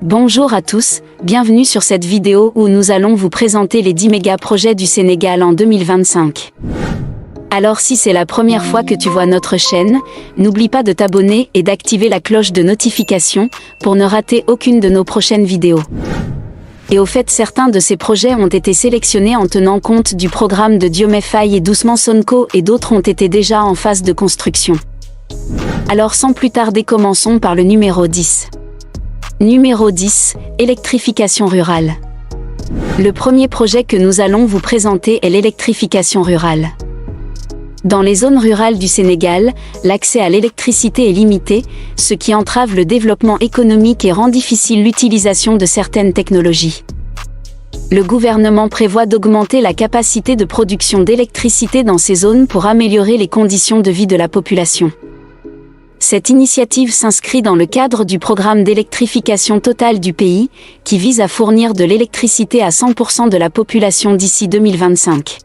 Bonjour à tous, bienvenue sur cette vidéo où nous allons vous présenter les 10 méga-projets du Sénégal en 2025. Alors si c'est la première fois que tu vois notre chaîne, n'oublie pas de t'abonner et d'activer la cloche de notification pour ne rater aucune de nos prochaines vidéos. Et au fait, certains de ces projets ont été sélectionnés en tenant compte du programme de Diomaye Faye et d'Ousmane Sonko et d'autres ont été déjà en phase de construction. Alors sans plus tarder, commençons par le numéro 10. Numéro 10, électrification rurale. Le premier projet que nous allons vous présenter est l'électrification rurale. Dans les zones rurales du Sénégal, l'accès à l'électricité est limité, ce qui entrave le développement économique et rend difficile l'utilisation de certaines technologies. Le gouvernement prévoit d'augmenter la capacité de production d'électricité dans ces zones pour améliorer les conditions de vie de la population. Cette initiative s'inscrit dans le cadre du programme d'électrification totale du pays, qui vise à fournir de l'électricité à 100% de la population d'ici 2025.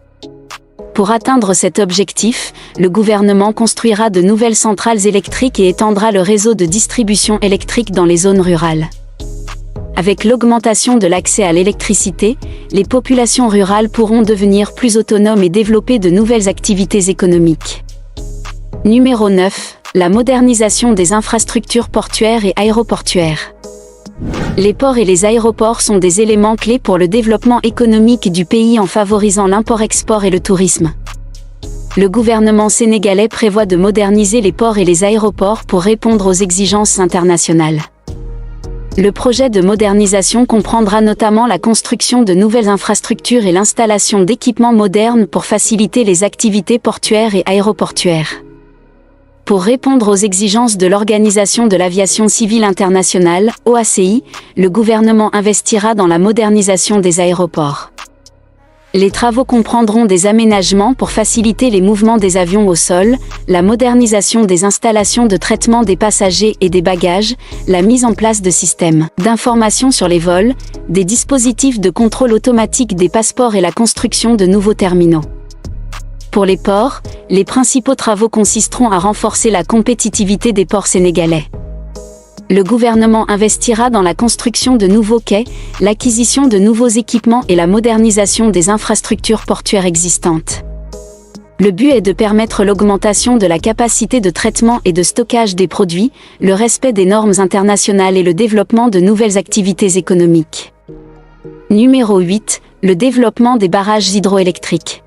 Pour atteindre cet objectif, le gouvernement construira de nouvelles centrales électriques et étendra le réseau de distribution électrique dans les zones rurales. Avec l'augmentation de l'accès à l'électricité, les populations rurales pourront devenir plus autonomes et développer de nouvelles activités économiques. Numéro 9. La modernisation des infrastructures portuaires et aéroportuaires. Les ports et les aéroports sont des éléments clés pour le développement économique du pays en favorisant l'import-export et le tourisme. Le gouvernement sénégalais prévoit de moderniser les ports et les aéroports pour répondre aux exigences internationales. Le projet de modernisation comprendra notamment la construction de nouvelles infrastructures et l'installation d'équipements modernes pour faciliter les activités portuaires et aéroportuaires. Pour répondre aux exigences de l'Organisation de l'aviation civile internationale, OACI, le gouvernement investira dans la modernisation des aéroports. Les travaux comprendront des aménagements pour faciliter les mouvements des avions au sol, la modernisation des installations de traitement des passagers et des bagages, la mise en place de systèmes d'information sur les vols, des dispositifs de contrôle automatique des passeports et la construction de nouveaux terminaux. Pour les ports, les principaux travaux consisteront à renforcer la compétitivité des ports sénégalais. Le gouvernement investira dans la construction de nouveaux quais, l'acquisition de nouveaux équipements et la modernisation des infrastructures portuaires existantes. Le but est de permettre l'augmentation de la capacité de traitement et de stockage des produits, le respect des normes internationales et le développement de nouvelles activités économiques. Numéro 8. Le développement des barrages hydroélectriques.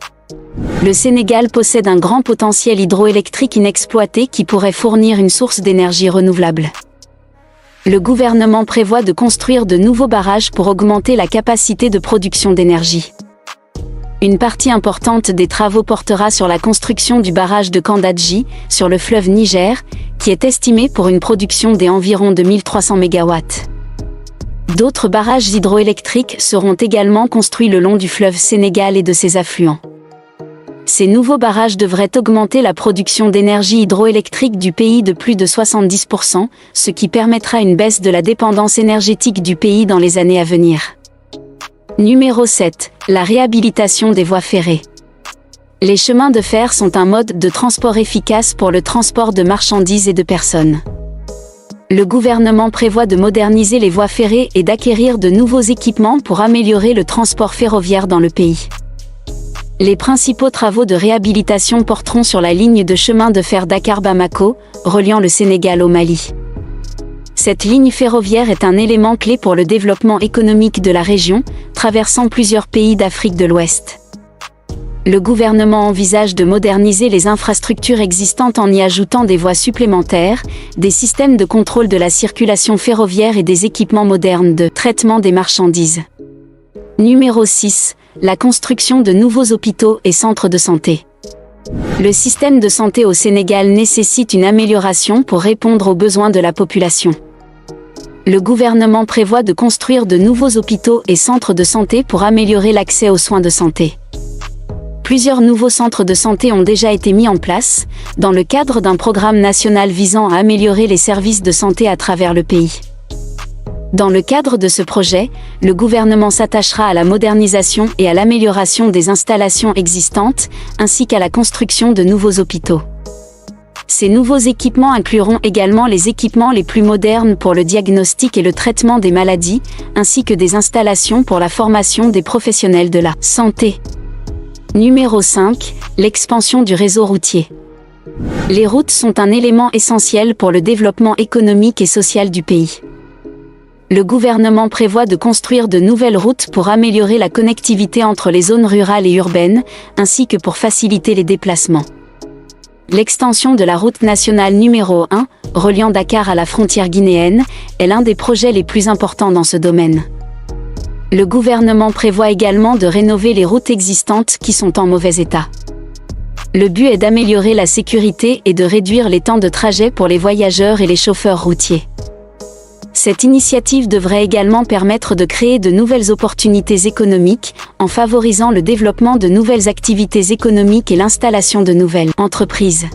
Le Sénégal possède un grand potentiel hydroélectrique inexploité qui pourrait fournir une source d'énergie renouvelable. Le gouvernement prévoit de construire de nouveaux barrages pour augmenter la capacité de production d'énergie. Une partie importante des travaux portera sur la construction du barrage de Kandadji, sur le fleuve Niger, qui est estimé pour une production d'environ 2300 MW. D'autres barrages hydroélectriques seront également construits le long du fleuve Sénégal et de ses affluents. Ces nouveaux barrages devraient augmenter la production d'énergie hydroélectrique du pays de plus de 70%, ce qui permettra une baisse de la dépendance énergétique du pays dans les années à venir. Numéro 7. La réhabilitation des voies ferrées. Les chemins de fer sont un mode de transport efficace pour le transport de marchandises et de personnes. Le gouvernement prévoit de moderniser les voies ferrées et d'acquérir de nouveaux équipements pour améliorer le transport ferroviaire dans le pays. Les principaux travaux de réhabilitation porteront sur la ligne de chemin de fer Dakar-Bamako, reliant le Sénégal au Mali. Cette ligne ferroviaire est un élément clé pour le développement économique de la région, traversant plusieurs pays d'Afrique de l'Ouest. Le gouvernement envisage de moderniser les infrastructures existantes en y ajoutant des voies supplémentaires, des systèmes de contrôle de la circulation ferroviaire et des équipements modernes de traitement des marchandises. Numéro 6. La construction de nouveaux hôpitaux et centres de santé. Le système de santé au Sénégal nécessite une amélioration pour répondre aux besoins de la population. Le gouvernement prévoit de construire de nouveaux hôpitaux et centres de santé pour améliorer l'accès aux soins de santé. Plusieurs nouveaux centres de santé ont déjà été mis en place, dans le cadre d'un programme national visant à améliorer les services de santé à travers le pays. Dans le cadre de ce projet, le gouvernement s'attachera à la modernisation et à l'amélioration des installations existantes, ainsi qu'à la construction de nouveaux hôpitaux. Ces nouveaux équipements incluront également les équipements les plus modernes pour le diagnostic et le traitement des maladies, ainsi que des installations pour la formation des professionnels de la santé. Numéro 5. L'expansion du réseau routier. Les routes sont un élément essentiel pour le développement économique et social du pays. Le gouvernement prévoit de construire de nouvelles routes pour améliorer la connectivité entre les zones rurales et urbaines, ainsi que pour faciliter les déplacements. L'extension de la route nationale numéro 1, reliant Dakar à la frontière guinéenne, est l'un des projets les plus importants dans ce domaine. Le gouvernement prévoit également de rénover les routes existantes qui sont en mauvais état. Le but est d'améliorer la sécurité et de réduire les temps de trajet pour les voyageurs et les chauffeurs routiers. Cette initiative devrait également permettre de créer de nouvelles opportunités économiques, en favorisant le développement de nouvelles activités économiques et l'installation de nouvelles entreprises.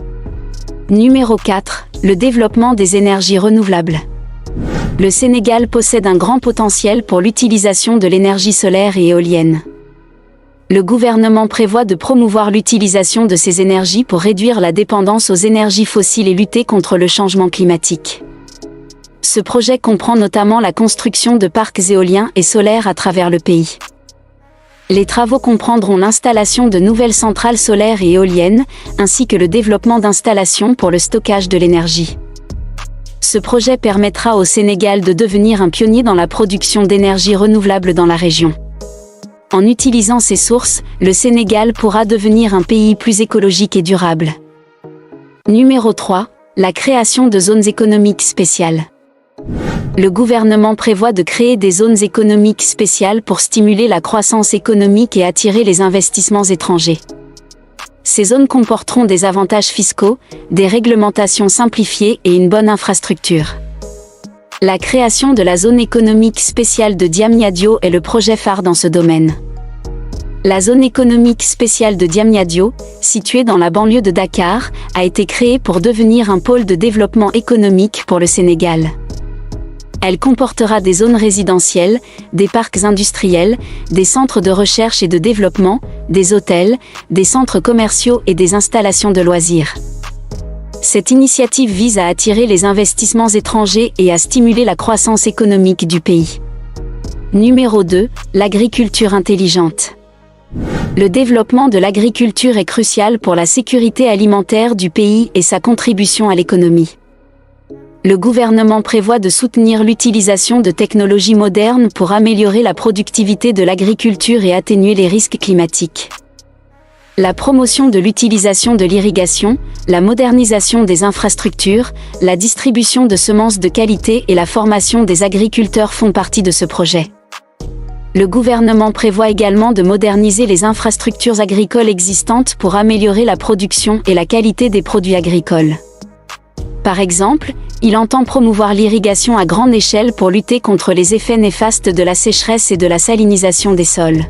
Numéro 4. Le développement des énergies renouvelables. Le Sénégal possède un grand potentiel pour l'utilisation de l'énergie solaire et éolienne. Le gouvernement prévoit de promouvoir l'utilisation de ces énergies pour réduire la dépendance aux énergies fossiles et lutter contre le changement climatique. Ce projet comprend notamment la construction de parcs éoliens et solaires à travers le pays. Les travaux comprendront l'installation de nouvelles centrales solaires et éoliennes, ainsi que le développement d'installations pour le stockage de l'énergie. Ce projet permettra au Sénégal de devenir un pionnier dans la production d'énergie renouvelable dans la région. En utilisant ces sources, le Sénégal pourra devenir un pays plus écologique et durable. Numéro 3. La création de zones économiques spéciales. Le gouvernement prévoit de créer des zones économiques spéciales pour stimuler la croissance économique et attirer les investissements étrangers. Ces zones comporteront des avantages fiscaux, des réglementations simplifiées et une bonne infrastructure. La création de la zone économique spéciale de Diamniadio est le projet phare dans ce domaine. La zone économique spéciale de Diamniadio, située dans la banlieue de Dakar, a été créée pour devenir un pôle de développement économique pour le Sénégal. Elle comportera des zones résidentielles, des parcs industriels, des centres de recherche et de développement, des hôtels, des centres commerciaux et des installations de loisirs. Cette initiative vise à attirer les investissements étrangers et à stimuler la croissance économique du pays. Numéro 2. L'agriculture intelligente. Le développement de l'agriculture est crucial pour la sécurité alimentaire du pays et sa contribution à l'économie. Le gouvernement prévoit de soutenir l'utilisation de technologies modernes pour améliorer la productivité de l'agriculture et atténuer les risques climatiques. La promotion de l'utilisation de l'irrigation, la modernisation des infrastructures, la distribution de semences de qualité et la formation des agriculteurs font partie de ce projet. Le gouvernement prévoit également de moderniser les infrastructures agricoles existantes pour améliorer la production et la qualité des produits agricoles. Par exemple, il entend promouvoir l'irrigation à grande échelle pour lutter contre les effets néfastes de la sécheresse et de la salinisation des sols.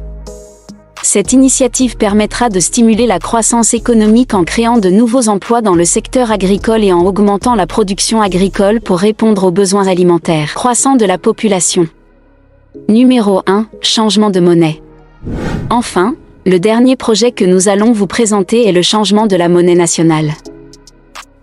Cette initiative permettra de stimuler la croissance économique en créant de nouveaux emplois dans le secteur agricole et en augmentant la production agricole pour répondre aux besoins alimentaires croissants de la population. Numéro 1. Changement de monnaie. Enfin, le dernier projet que nous allons vous présenter est le changement de la monnaie nationale.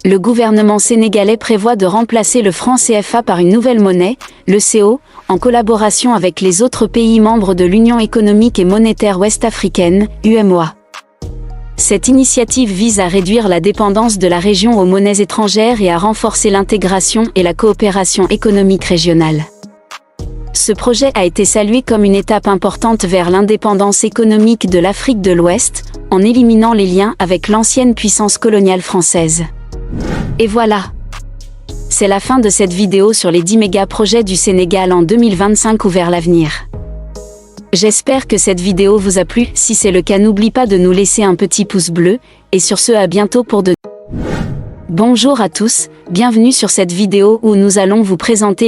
Le gouvernement sénégalais prévoit de remplacer le franc CFA par une nouvelle monnaie, le CO, en collaboration avec les autres pays membres de l'Union économique et monétaire ouest-africaine, UEMOA. Cette initiative vise à réduire la dépendance de la région aux monnaies étrangères et à renforcer l'intégration et la coopération économique régionale. Ce projet a été salué comme une étape importante vers l'indépendance économique de l'Afrique de l'Ouest, en éliminant les liens avec l'ancienne puissance coloniale française. Et voilà! C'est la fin de cette vidéo sur les 10 méga-projets du Sénégal en 2025 ou vers l'avenir. J'espère que cette vidéo vous a plu. Si c'est le cas, n'oublie pas de nous laisser un petit pouce bleu, et sur ce, à bientôt pour de... Bonjour à tous, bienvenue sur cette vidéo où nous allons vous présenter les